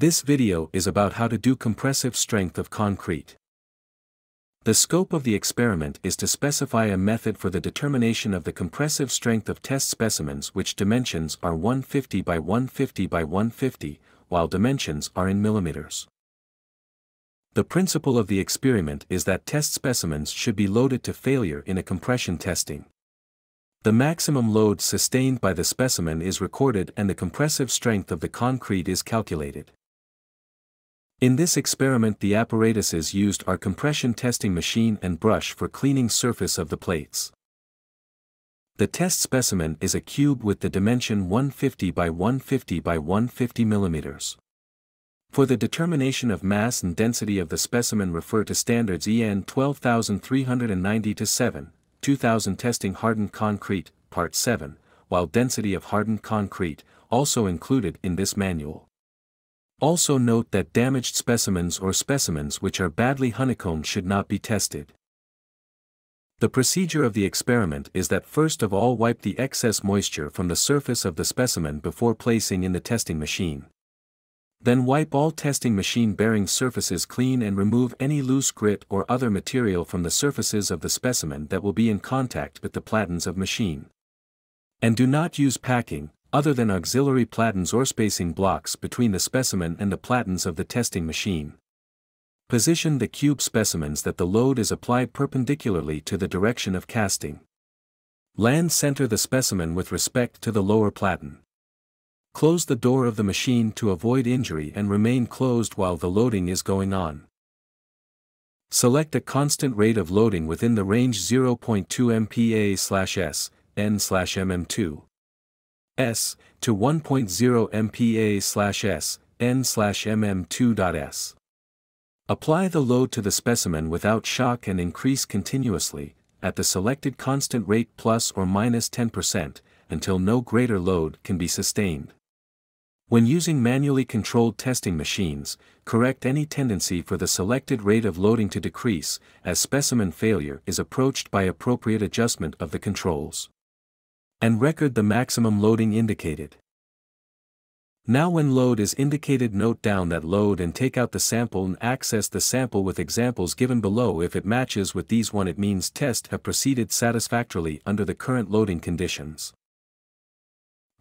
This video is about how to do compressive strength of concrete. The scope of the experiment is to specify a method for the determination of the compressive strength of test specimens which dimensions are 150 by 150 by 150, while dimensions are in millimeters. The principle of the experiment is that test specimens should be loaded to failure in a compression testing. The maximum load sustained by the specimen is recorded and the compressive strength of the concrete is calculated. In this experiment, the apparatuses used are compression testing machine and brush for cleaning surface of the plates. The test specimen is a cube with the dimension 150 by 150 by 150 millimeters. For the determination of mass and density of the specimen, refer to standards EN 12390-7, 2000 testing hardened concrete, part 7, while density of hardened concrete, also included in this manual. Also note that damaged specimens or specimens which are badly honeycombed should not be tested. The procedure of the experiment is that first of all wipe the excess moisture from the surface of the specimen before placing in the testing machine. Then wipe all testing machine bearing surfaces clean and remove any loose grit or other material from the surfaces of the specimen that will be in contact with the platens of machine. And do not use packing, other than auxiliary platens or spacing blocks between the specimen and the platens of the testing machine. Position the cube specimens that the load is applied perpendicularly to the direction of casting. Land center the specimen with respect to the lower platen. Close the door of the machine to avoid injury and remain closed while the loading is going on. Select a constant rate of loading within the range 0.2 MPa/s, n/mm2. S to 1.0 MPa/s, n/mm2.s. Apply the load to the specimen without shock and increase continuously, at the selected constant rate plus or minus 10%, until no greater load can be sustained. When using manually controlled testing machines, correct any tendency for the selected rate of loading to decrease, as specimen failure is approached by appropriate adjustment of the controls. And record the maximum loading indicated. Now when load is indicated, note down that load and take out the sample and access the sample with examples given below. If it matches with these one, it means test have proceeded satisfactorily under the current loading conditions.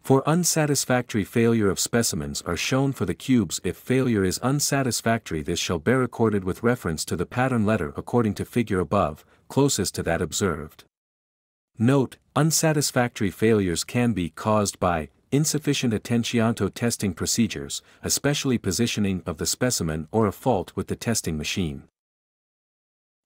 For unsatisfactory failure of specimens are shown for the cubes. If failure is unsatisfactory, this shall be recorded with reference to the pattern letter according to figure above, closest to that observed. Note, unsatisfactory failures can be caused by insufficient attentiato testing procedures, especially positioning of the specimen, or a fault with the testing machine.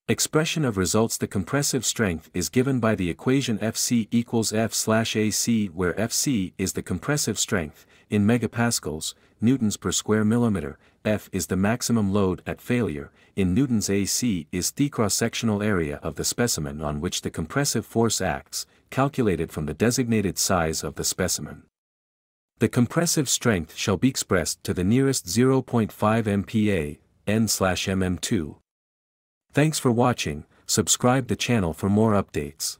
Expression of results. The compressive strength is given by the equation Fc equals F/AC, where Fc is the compressive strength, in megapascals, newtons per square millimeter. F is the maximum load at failure, in newtons. AC is the cross-sectional area of the specimen on which the compressive force acts, calculated from the designated size of the specimen. The compressive strength shall be expressed to the nearest 0.5 MPa, n/mm2. Thanks for watching. Subscribe the channel for more updates.